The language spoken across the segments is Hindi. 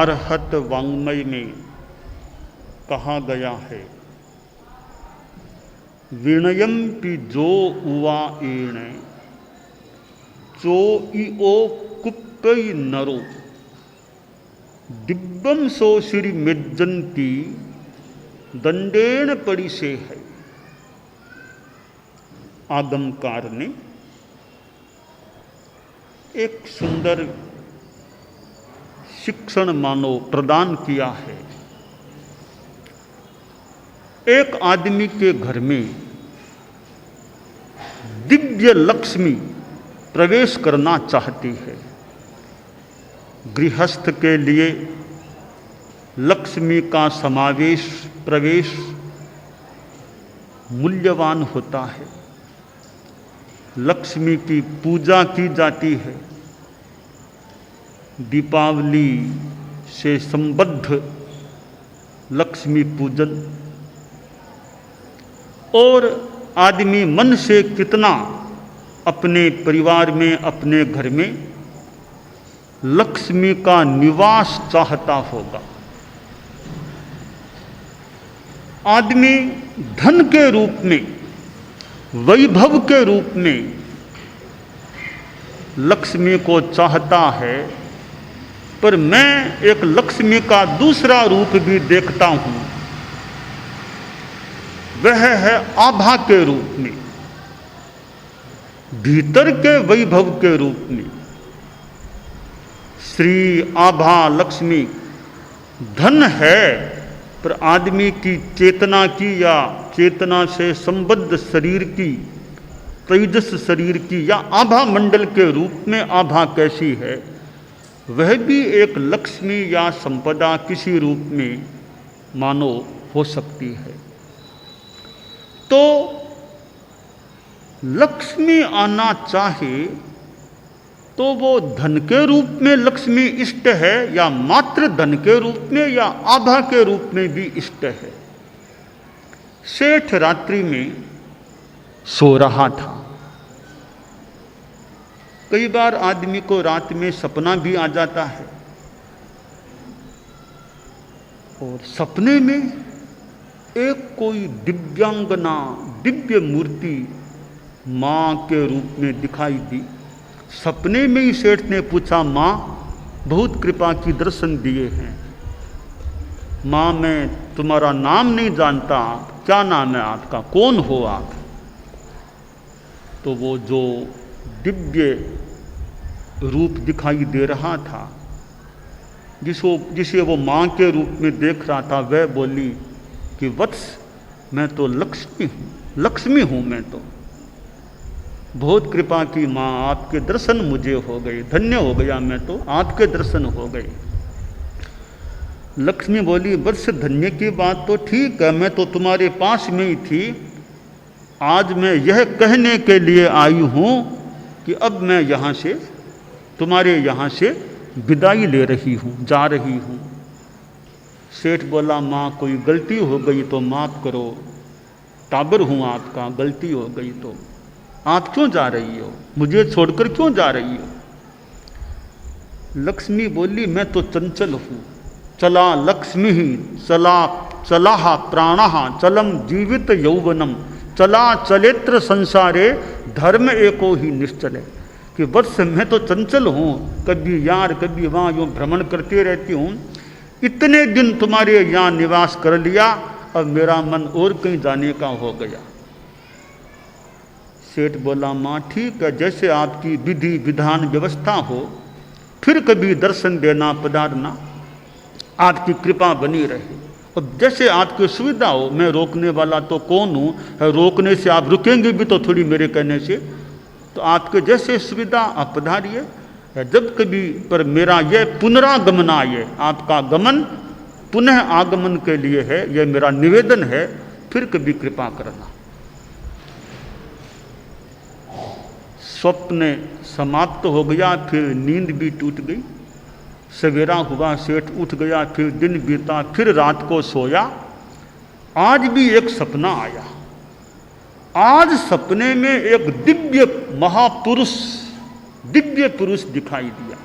अरहत वाङ्मय में कहा गया है, विनयम्पि जो उवा एणे चो इओ कुप्पई नरो दिव्यम सो श्री मेज्जंती दंडेन पड़ी से है। आगमकार ने एक सुंदर शिक्षण मानो प्रदान किया है। एक आदमी के घर में दिव्य लक्ष्मी प्रवेश करना चाहती है। गृहस्थ के लिए लक्ष्मी का समावेश प्रवेश मूल्यवान होता है। लक्ष्मी की पूजा की जाती है। दीपावली से संबद्ध लक्ष्मी पूजन, और आदमी मन से कितना अपने परिवार में, अपने घर में लक्ष्मी का निवास चाहता होगा। आदमी धन के रूप में, वैभव के रूप में लक्ष्मी को चाहता है, पर मैं एक लक्ष्मी का दूसरा रूप भी देखता हूं। वह है आभा के रूप में, भीतर के वैभव के रूप में। श्री आभा लक्ष्मी धन है, पर आदमी की चेतना की या चेतना से संबद्ध शरीर की, तेजस शरीर की या आभा मंडल के रूप में आभा कैसी है, वह भी एक लक्ष्मी या संपदा किसी रूप में मानो हो सकती है। तो लक्ष्मी आना चाहे तो वो धन के रूप में लक्ष्मी इष्ट है, या मात्र धन के रूप में या आभा के रूप में भी इष्ट है। सेठ रात्रि में सो रहा था। कई बार आदमी को रात में सपना भी आ जाता है, और सपने में एक कोई दिव्यांगना, दिव्य मूर्ति मां के रूप में दिखाई दी। सपने में ही सेठ ने पूछा, मां बहुत कृपा की दर्शन दिए हैं। मां मैं तुम्हारा नाम नहीं जानता, क्या नाम है आपका, कौन हो आप? तो वो जो दिव्य रूप दिखाई दे रहा था, जिसे वो मां के रूप में देख रहा था, वह बोली कि वत्स मैं तो लक्ष्मी हूं मैं तो। बहुत कृपा की मां, आपके दर्शन मुझे हो गए, धन्य हो गया मैं तो, आपके दर्शन हो गए। लक्ष्मी बोली, वत्स धन्य की बात तो ठीक है, मैं तो तुम्हारे पास में ही थी। आज मैं यह कहने के लिए आई हूं कि अब मैं यहां से, तुम्हारे यहां से विदाई ले रही हूं, जा रही हूं। सेठ बोला, मां कोई गलती हो गई तो माफ करो, टाबर हूं आपका, गलती हो गई तो। आप क्यों जा रही हो, मुझे छोड़कर क्यों जा रही हो? लक्ष्मी बोली, मैं तो चंचल हूं। चला लक्ष्मी ही चला प्राणः चलम जीवित यौवनम चला चलेत्र संसारे धर्म एको ही निश्चल है। कि वत्स मैं तो चंचल हूं, कभी यार कभी वहां यूं भ्रमण करते रहती हूं। इतने दिन तुम्हारे यहाँ निवास कर लिया, अब मेरा मन और कहीं जाने का हो गया। सेठ बोला, मां ठीक है, जैसे आपकी विधि विधान व्यवस्था हो, फिर कभी दर्शन देना पधारना, आपकी कृपा बनी रहे। और जैसे आपकी सुविधा हो, मैं रोकने वाला तो कौन हूँ, रोकने से आप रुकेंगे भी तो थोड़ी मेरे कहने से। तो आपके जैसे सुविधा आप पधारिए, जब कभी पर मेरा यह पुनरागमन आए, आपका गमन पुनः आगमन के लिए है, यह मेरा निवेदन है, फिर कभी कृपा करना। स्वप्न समाप्त हो गया, फिर नींद भी टूट गई। सवेरा हुआ, सेठ उठ गया, फिर दिन बीता, फिर रात को सोया। आज भी एक सपना आया। आज सपने में एक दिव्य महापुरुष, दिव्य पुरुष दिखाई दिया।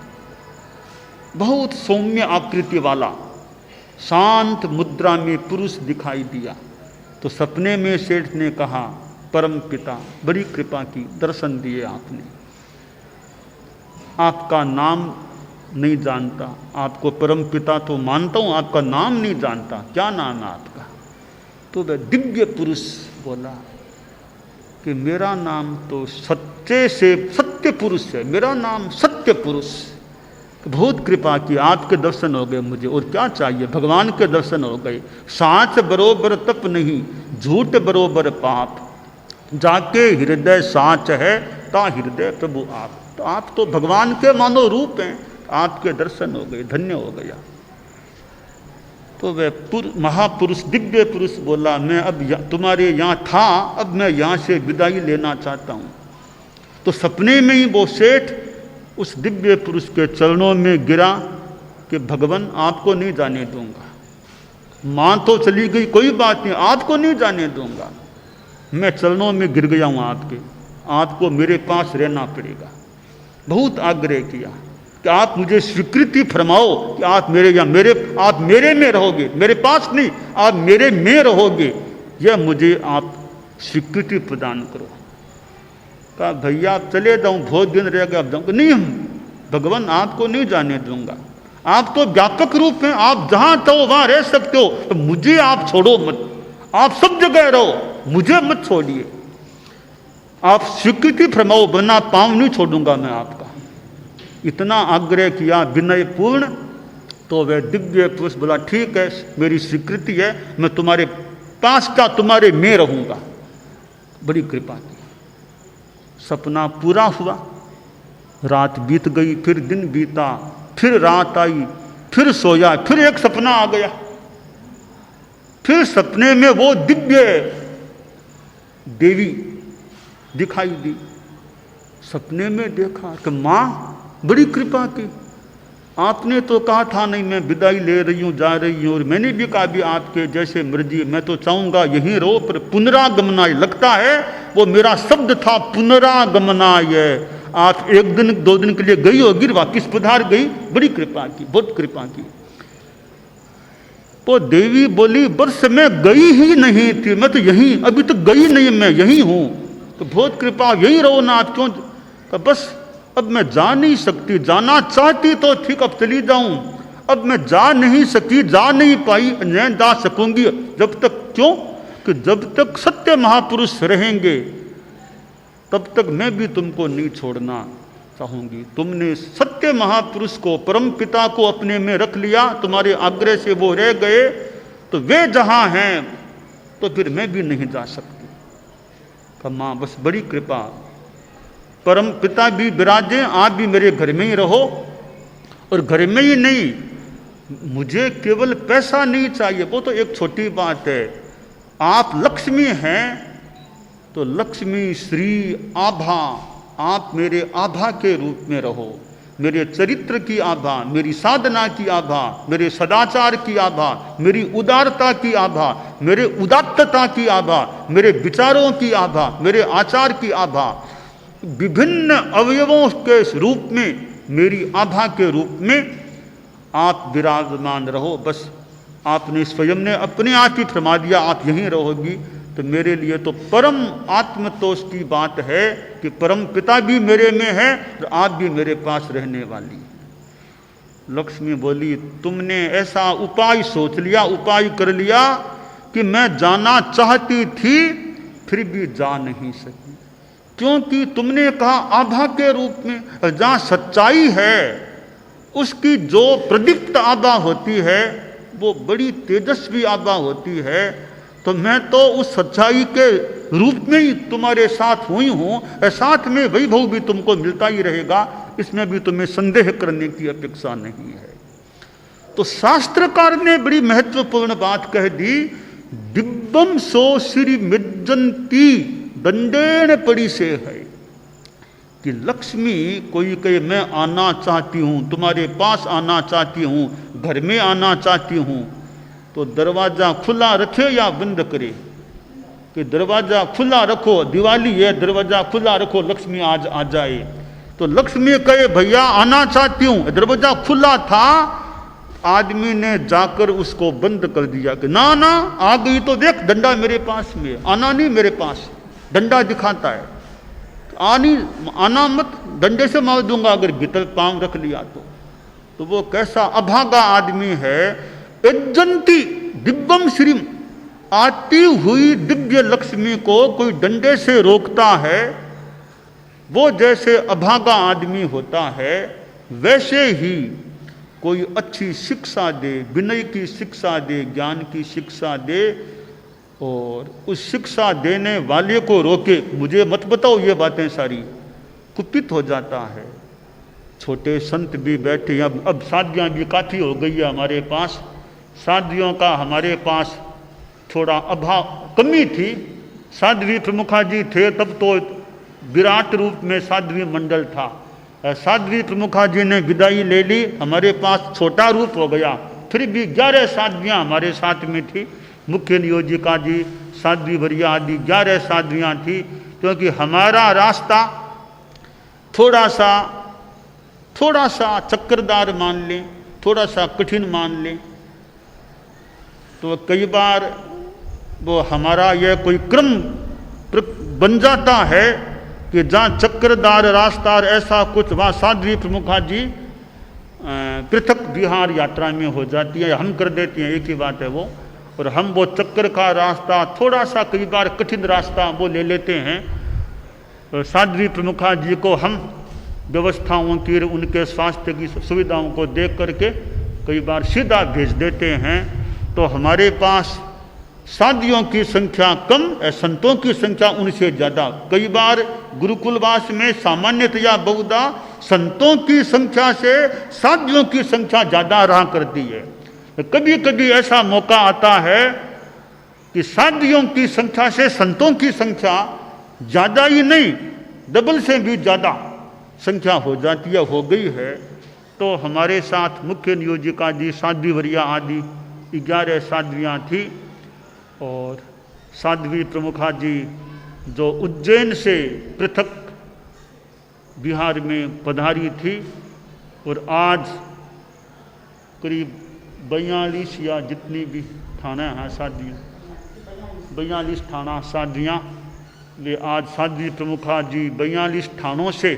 बहुत सौम्य आकृति वाला शांत मुद्रा में पुरुष दिखाई दिया। तो सपने में सेठ ने कहा, परम पिता बड़ी कृपा की, दर्शन दिए आपने, आपका नाम नहीं जानता, आपको परम पिता तो मानता हूं, आपका नाम नहीं जानता, क्या नाम है आपका? तो वह दिव्य पुरुष बोला कि मेरा नाम तो सच्चे से सत्य पुरुष है, मेरा नाम सत्य पुरुष। बहुत कृपा की, आपके दर्शन हो गए मुझे, और क्या चाहिए? भगवान के दर्शन हो गए। साच बरोबर तप नहीं, झूठ बरोबर पाप, जाके हृदय साच है, ता हृदय प्रभु आप। तो आप तो भगवान के मानो रूप हैं, आपके दर्शन हो गए, धन्य हो गया। तो वह महापुरुष दिव्य पुरुष बोला, मैं अब तुम्हारे यहाँ था, अब मैं यहाँ से विदाई लेना चाहता हूँ। तो सपने में ही वो सेठ उस दिव्य पुरुष के चरणों में गिरा कि भगवान आपको नहीं जाने दूंगा, माँ तो चली गई कोई बात नहीं, आपको नहीं जाने दूंगा, मैं चरणों में गिर गया हूँ आपके, आपको मेरे पास रहना पड़ेगा। बहुत आग्रह किया कि आप मुझे स्वीकृति फरमाओ कि आप मेरे या आप मेरे में रहोगे, मेरे पास नहीं, आप मेरे में रहोगे, यह मुझे आप स्वीकृति प्रदान करो। कहा भैया आप चले जाऊं, बहुत दिन रह गया, अब जाऊंगा नहीं, हम भगवान आपको नहीं जाने दूंगा, आप तो व्यापक रूप हैं, आप जहां चाहो वहां रह सकते हो, तो मुझे आप छोड़ो मत, आप सब जगह रहो, मुझे मत छोड़िए, आप स्वीकृति फरमाओ, वरना पांव नहीं छोड़ूंगा मैं आपका। इतना आग्रह किया विनय पूर्ण। तो वह दिव्य पुरुष बोला, ठीक है मेरी स्वीकृति है, मैं तुम्हारे पास का तुम्हारे में रहूंगा। बड़ी कृपा की। सपना पूरा हुआ, रात बीत गई, फिर दिन बीता, फिर रात आई, फिर सोया, फिर एक सपना आ गया। फिर सपने में वो दिव्य देवी दिखाई दी। सपने में देखा कि माँ बड़ी कृपा की, आपने तो कहा था नहीं मैं विदाई ले रही हूँ, जा रही हूँ, और मैंने भी कहा भी आपके जैसे मर्जी, मैं तो चाहूँगा यहीं रहो, पर पुनरागमनाय, लगता है वो मेरा शब्द था पुनरागमनाय। आप एक दिन 2 दिन के लिए गई होगी, वापिस पधार गई, बड़ी कृपा की, बहुत कृपा की। तो देवी बोली वर्ष में गई ही नहीं थी, मैं तो यहीं, अभी तो गई नहीं, मैं यहीं हूँ, तो बहुत कृपा, यहीं रहो ना आप, क्यों? तो बस अब मैं जा नहीं सकती, जाना चाहती तो ठीक, अब चली जाऊं, अब मैं जा नहीं सकी, जा नहीं पाई, नहीं जा सकूंगी जब तक, क्यों? कि जब तक सत्य महापुरुष रहेंगे तब तक मैं भी तुमको नहीं छोड़ना चाहूंगी। तुमने सत्य महापुरुष को, परम पिता को अपने में रख लिया, तुम्हारे आग्रह से वो रह गए, तो वे जहां हैं तो फिर मैं भी नहीं जा सकती। कहा मां बस बड़ी कृपा, परम पिता भी विराजे, आप भी मेरे घर में ही रहो, और घर में ही नहीं, मुझे केवल पैसा नहीं चाहिए, वो तो एक छोटी बात है, आप लक्ष्मी हैं तो लक्ष्मी, श्री, आभा, आप मेरे आभा के रूप में रहो, मेरे चरित्र की आभा, मेरी साधना की आभा, मेरे सदाचार की आभा, मेरी उदारता की आभा, मेरे उदात्तता की आभा, मेरे विचारों की आभा, मेरे आचार की आभा, विभिन्न अवयवों के रूप में, मेरी आभा के रूप में आप विराजमान रहो। बस आपने स्वयं ने अपने आप ही फरमा दिया आप यहीं रहोगी, तो मेरे लिए तो परम आत्मतोष की बात है कि परम पिता भी मेरे में है और आप भी मेरे पास रहने वाली। लक्ष्मी बोली तुमने ऐसा उपाय सोच लिया, उपाय कर लिया कि मैं जाना चाहती थी फिर भी जा नहीं सकी, क्योंकि तुमने कहा आभा के रूप में, जहाँ सच्चाई है उसकी जो प्रदीप्त आभा होती है वो बड़ी तेजस्वी आभा होती है, तो मैं तो उस सच्चाई के रूप में ही तुम्हारे साथ हुई हूँ, साथ में वैभव भी तुमको मिलता ही रहेगा, इसमें भी तुम्हें संदेह करने की अपेक्षा नहीं है। तो शास्त्रकार ने बड़ी महत्वपूर्ण बात कह दी, दिव्यम सो श्री मिज्जंती दंडेन पड़ी से है, कि लक्ष्मी कोई कहे मैं आना चाहती हूँ, तुम्हारे पास आना चाहती हूँ, घर में आना चाहती हूँ, तो दरवाज़ा खुला रखे या बंद करे, कि दरवाज़ा खुला रखो, दिवाली है दरवाज़ा खुला रखो, लक्ष्मी आज आ जाए। तो लक्ष्मी कहे भैया आना चाहती हूँ, दरवाजा खुला था, आदमी ने जाकर उसको बंद कर दिया कि ना ना आ गई तो देख डंडा मेरे पास में, आना नहीं मेरे पास, डंडा दिखाता है, आना मत, डंडे से मार दूंगा अगर भीतर पांव रख लिया तो वो कैसा अभागा आदमी है। यज्जंती दिव्यम श्रीम, आती हुई दिव्य लक्ष्मी को कोई डंडे से रोकता है, वो जैसे अभागा आदमी होता है, वैसे ही कोई अच्छी शिक्षा दे, विनय की शिक्षा दे, ज्ञान की शिक्षा दे, और उस शिक्षा देने वाले को रोके, मुझे मत बताओ ये बातें सारी, कुपित हो जाता है। छोटे संत भी बैठे, अब शादियाँ भी काफ़ी हो गई है हमारे पास, शादियों का हमारे पास थोड़ा अभाव, कमी थी। साध्वी प्रमुखा जी थे तब तो विराट रूप में साध्वी मंडल था, साध्वी प्रमुखा जी ने विदाई ले ली, हमारे पास छोटा रूप हो गया, फिर भी 11 साध्वियाँ हमारे साथ में थी, मुख्य नियोजिका जी, साध्वी वरिया आदि 11 साध्वियाँ थी, क्योंकि हमारा रास्ता थोड़ा सा चक्करदार मान लें, थोड़ा सा कठिन मान लें, तो कई बार वो हमारा यह कोई क्रम बन जाता है कि जहाँ चक्करदार रास्ता ऐसा कुछ, वहाँ साध्वी प्रमुखा जी पृथक विहार यात्रा में हो जाती है, हम कर देते हैं, एक ही बात है वो, और हम वो चक्कर का रास्ता थोड़ा सा कई बार कठिन रास्ता वो ले लेते हैं। तो साध्वी प्रमुखा जी को हम व्यवस्थाओं की, उनके स्वास्थ्य की सुविधाओं को देख करके कई बार सीधा भेज देते हैं, तो हमारे पास साधियों की संख्या कम, संतों की संख्या उनसे ज़्यादा। कई बार गुरुकुलवास में सामान्यतया बहुधा संतों की संख्या से साधियों की संख्या ज़्यादा रहा करती है। कभी कभी ऐसा मौका आता है कि साधियों की संख्या से संतों की संख्या ज़्यादा ही नहीं, डबल से भी ज़्यादा संख्या हो जाती है, हो गई है। तो हमारे साथ मुख्य नियोजिका जी, साध्वी वरिया आदि 11 साध्वियाँ थी, और साध्वी प्रमुखा जी जो उज्जैन से पृथक बिहार में पधारी थी, और आज करीब 42 या जितनी भी थाना हैं साध्वियाँ, 42 थाना साध्वियाँ, वे आज साध्वी प्रमुखा जी 42 थानों से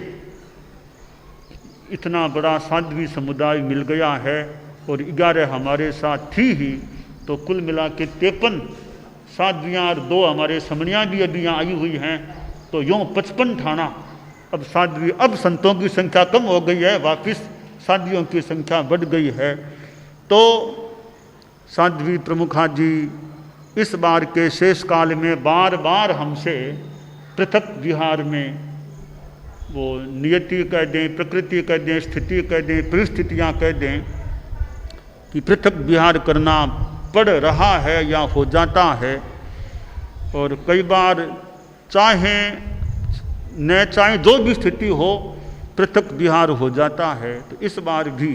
इतना बड़ा साध्वी समुदाय मिल गया है, और 11 हमारे साथ थी ही, तो कुल मिला के 53 साध्वियाँ और 2 हमारे समनियाँ भी अभी यहाँ आई हुई हैं, तो यूँ 55 थाना अब साध्वी, अब संतों की संख्या कम हो गई है, वापिस साध्वियों की संख्या बढ़ गई है। तो साध्वी प्रमुखा जी इस बार के शेष काल में बार बार हमसे पृथक विहार में, वो नियति कह दें, प्रकृति कह दें, स्थिति कह दें, परिस्थितियाँ कह दें, कि पृथक विहार करना पड़ रहा है या हो जाता है, और कई बार चाहे न चाहे जो भी स्थिति हो पृथक विहार हो जाता है। तो इस बार भी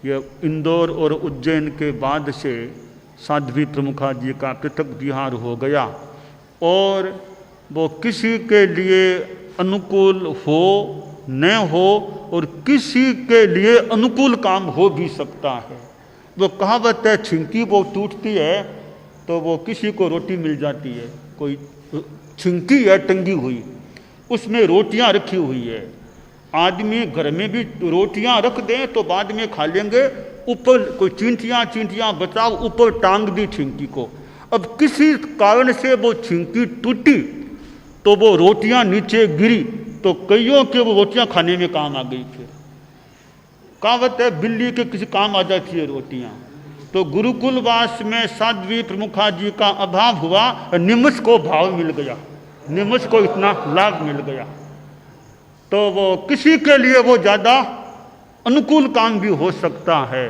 ये इंदौर और उज्जैन के बाद से साध्वी प्रमुखा जी का पृथक विहार हो गया, और वो किसी के लिए अनुकूल हो न हो, और किसी के लिए अनुकूल काम हो भी सकता है। वो कहावत है, छिंकी वो टूटती है तो वो किसी को रोटी मिल जाती है। कोई छिंकी है टंगी हुई, उसमें रोटियां रखी हुई है, आदमी घर में भी रोटियां रख दें तो बाद में खा लेंगे, ऊपर कोई चींटियां बचाओ, ऊपर टांग दी छिंकी को। अब किसी कारण से वो छिंकी टूटी तो वो रोटियां नीचे गिरी, तो कईयों के वो रोटियां खाने में काम आ गई। फिर कहावत है, बिल्ली के किसी काम आ जाती है रोटियां। तो गुरुकुलवास में साध्वी प्रमुखा जी का अभाव हुआ, निमष को भाव मिल गया, निमष को इतना लाभ मिल गया, तो वो किसी के लिए वो ज़्यादा अनुकूल काम भी हो सकता है।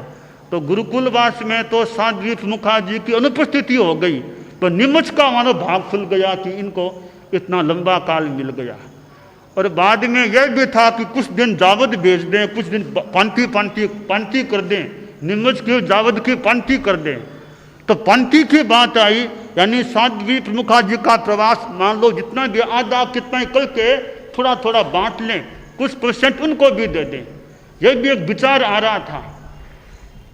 तो गुरुकुलवास में तो साध्वी प्रमुखा जी की अनुपस्थिति हो गई, तो निमष का मानो भाग खुल गया कि इनको इतना लंबा काल मिल गया। और बाद में यह भी था कि कुछ दिन जावद भेज दें, कुछ दिन पांति कर दें, निमष की जावद की पांति कर दें। तो पांति की बात आई, यानी साध्वी प्रमुखा जी का प्रवास मान लो जितना भी आधा कितना कल के थोड़ा थोड़ा बांट लें, कुछ परसेंट उनको भी दे दें। यह भी एक विचार आ रहा था।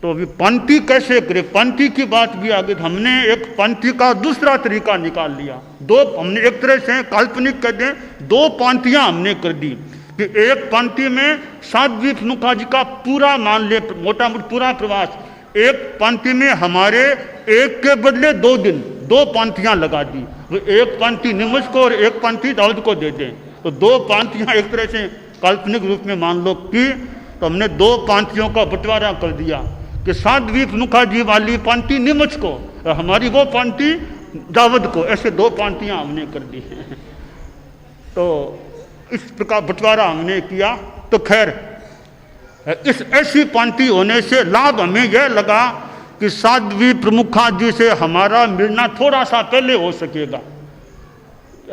तो अभी पंक्ति कैसे करें, पंक्ति की बात भी आ गई। हमने एक पंक्ति का दूसरा तरीका निकाल लिया। दो, हमने एक तरह से काल्पनिक कर दें, दो पंक्तियां हमने कर दी कि एक पंक्ति में साध्वी प्रमुखा जी का पूरा मान ले, मोटा मोटा पूरा प्रवास, एक पंक्ति में हमारे एक के बदले 2 दिन, 2 पंक्तियां लगा दी। वो एक पंक्ति निमज को और एक पंक्ति दाऊद को दे दें, तो 2 पंक्तियां एक तरह से काल्पनिक रूप में मान लो कि, तो हमने 2 पंक्तियों का बंटवारा कर दिया कि साध्वी प्रमुखा जी वाली पंक्ति निमज को और हमारी वो पंक्ति दाऊद को, ऐसे 2 पंक्तियां हमने कर दी हैं। तो इस प्रकार बंटवारा हमने किया। तो खैर, इस ऐसी पंक्ति होने से लाभ हमें यह लगा कि साध्वी प्रमुखा जी से हमारा मिलना थोड़ा सा पहले हो सकेगा,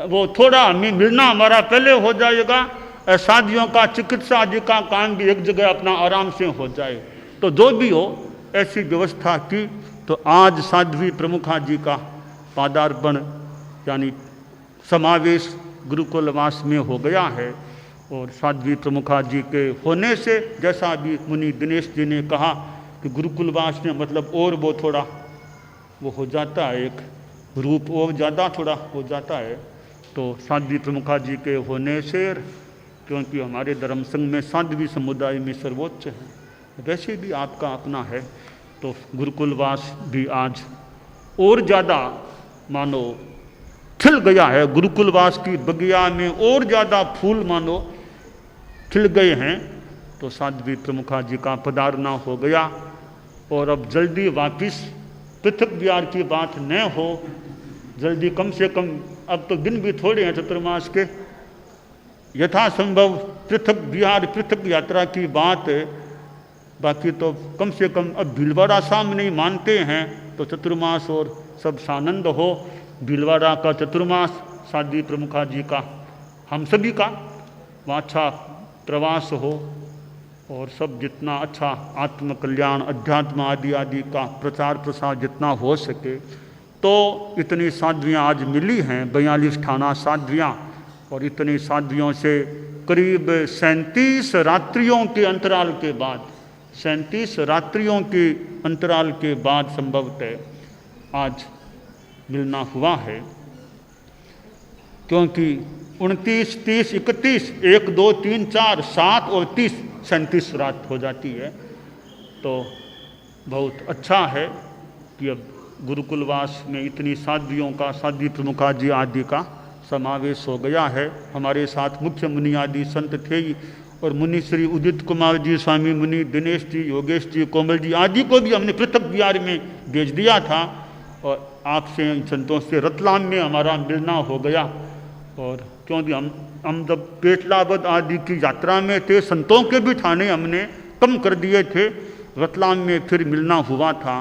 वो थोड़ा हमें मिलना हमारा पहले हो जाएगा। साध्वियों का चिकित्सा आदि का काम भी एक जगह अपना आराम से हो जाए। तो जो भी हो, ऐसी व्यवस्था की। तो आज साध्वी प्रमुखा जी का पादार्पण यानी समावेश गुरुकुलवास में हो गया है। और साध्वी प्रमुखा जी के होने से, जैसा अभी मुनि दिनेश जी ने कहा कि गुरुकुलवास में मतलब और वो थोड़ा वो हो जाता है, एक रूप और ज़्यादा थोड़ा हो जाता है। तो साध्वी प्रमुखा जी के होने से, क्योंकि हमारे धर्म संघ में साध्वी समुदाय में सर्वोच्च है, वैसे भी आपका अपना है, तो गुरुकुलवास भी आज और ज़्यादा मानो खिल गया है। गुरुकुलवास की बगिया में और ज़्यादा फूल मानो खिल गए हैं। तो साध्वी प्रमुखा जी का पधारना हो गया। और अब जल्दी वापिस पृथक विहार की बात न हो, जल्दी कम से कम, अब तो दिन भी थोड़े हैं चतुर्मास के, यथासंभव पृथक विहार पृथक यात्रा की बात है। बाकी तो कम से कम अब भीलवाड़ा सामने ही मानते हैं, तो चतुर्मास और सब सानंद हो। भीलवाड़ा का चतुर्मास, साध्वी प्रमुखा जी का, हम सभी का वहाँ अच्छा प्रवास हो और सब जितना अच्छा आत्मकल्याण अध्यात्म आदि आदि का प्रचार प्रसार जितना हो सके। तो इतनी साध्वियाँ आज मिली हैं, 42 ठाना साध्वियाँ, और इतनी साध्वियों से करीब 37 रात्रियों के अंतराल के बाद, 37 रात्रियों के अंतराल के बाद संभवतः आज मिलना हुआ है। क्योंकि 29, 30, 31, 1, 2, 3, 4, 7 और 30, 37 रात हो जाती है। तो बहुत अच्छा है कि अब गुरुकुलवास में इतनी साध्वियों का, साध्वी प्रमुखा जी आदि का समावेश हो गया है। हमारे साथ मुख्य मुनि आदि संत थे ही, और मुनि श्री उदित कुमार जी, स्वामी मुनि दिनेश जी, योगेश जी, कोमल जी आदि को भी हमने पृथक विहार में भेज दिया था। और आपसे, संतों से रतलाम में हमारा मिलना हो गया। और क्योंकि हम जब पेटलाबद आदि की यात्रा में थे, संतों के भी ठाने हमने कम कर दिए थे, रतलाम में फिर मिलना हुआ था।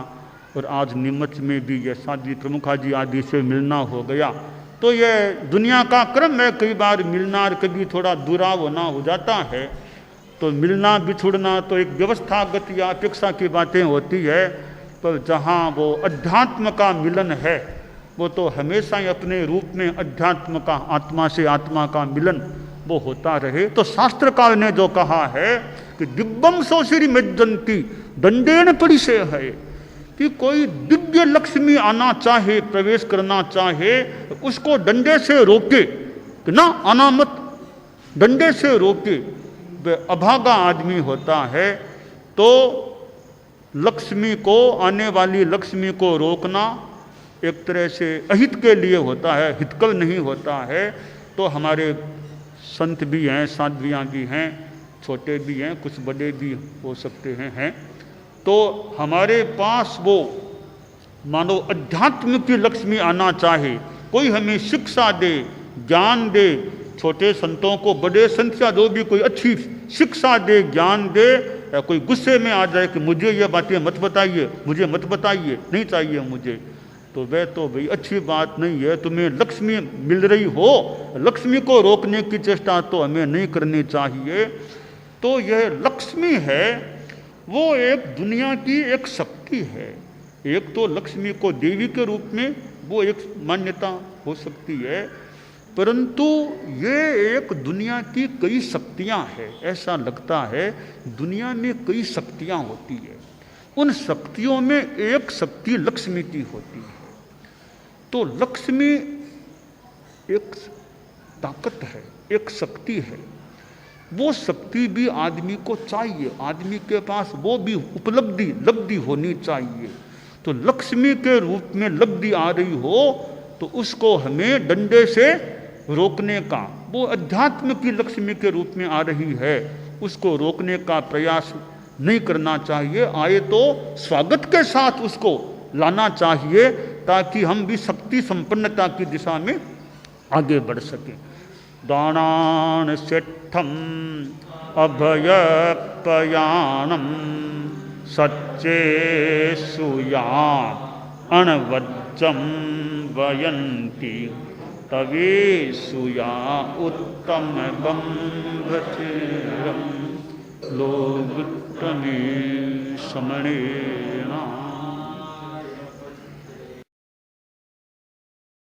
और आज नीमच में भी यह साध्वी प्रमुखा जी आदि से मिलना हो गया। तो यह दुनिया का क्रम है, कई बार मिलना और कभी थोड़ा दुराव होना हो जाता है। तो मिलना बिछुड़ना तो एक व्यवस्थागत या अपेक्षा की बातें होती है, पर जहाँ वो अध्यात्म का मिलन है, वो तो हमेशा ही अपने रूप में अध्यात्म का, आत्मा से आत्मा का मिलन वो होता रहे। तो शास्त्रकार ने जो कहा है कि दिव्यम सोशिरी मेजंती दंडेन परिसे है, कि कोई दिव्य लक्ष्मी आना चाहे, प्रवेश करना चाहे, उसको डंडे से रोके कि ना आना मत, डंडे से रोके। वह अभागा आदमी होता है। तो लक्ष्मी को, आने वाली लक्ष्मी को रोकना एक तरह से अहित के लिए होता है, हितकर नहीं होता है। तो हमारे संत भी हैं, साध्वियाँ भी हैं, छोटे भी हैं, कुछ बड़े भी हो सकते हैं। तो हमारे पास वो मानो अध्यात्म की लक्ष्मी आना चाहे, कोई हमें शिक्षा दे, ज्ञान दे, छोटे संतों को, बड़े संत या जो भी कोई अच्छी शिक्षा दे, ज्ञान दे, या कोई गुस्से में आ जाए कि मुझे ये बातें मत बताइए, मुझे मत बताइए, नहीं चाहिए मुझे, तो वह तो भाई अच्छी बात नहीं है। तुम्हें लक्ष्मी मिल रही हो, लक्ष्मी को रोकने की चेष्टा तो हमें नहीं करनी चाहिए। तो यह लक्ष्मी है, वो एक दुनिया की एक शक्ति है। एक तो लक्ष्मी को देवी के रूप में वो एक मान्यता हो सकती है, परंतु ये एक दुनिया की कई शक्तियां हैं। ऐसा लगता है दुनिया में कई शक्तियां होती है, उन शक्तियों में एक शक्ति लक्ष्मी की होती है। तो लक्ष्मी एक ताकत है, एक शक्ति है। वो शक्ति भी आदमी को चाहिए, आदमी के पास वो भी लब्धि होनी चाहिए। तो लक्ष्मी के रूप में लब्धि आ रही हो तो उसको हमें डंडे से रोकने का, वो अध्यात्म की लक्ष्मी के रूप में आ रही है, उसको रोकने का प्रयास नहीं करना चाहिए। आए तो स्वागत के साथ उसको लाना चाहिए ताकि हम भी शक्ति संपन्नता की दिशा में आगे बढ़ सकें। दानान सेठम अभयपयानम सच्चे सुया अणवज्जम वयंती तवे सुया उत्तम गंभीरम लोगुत्तमे समणेना।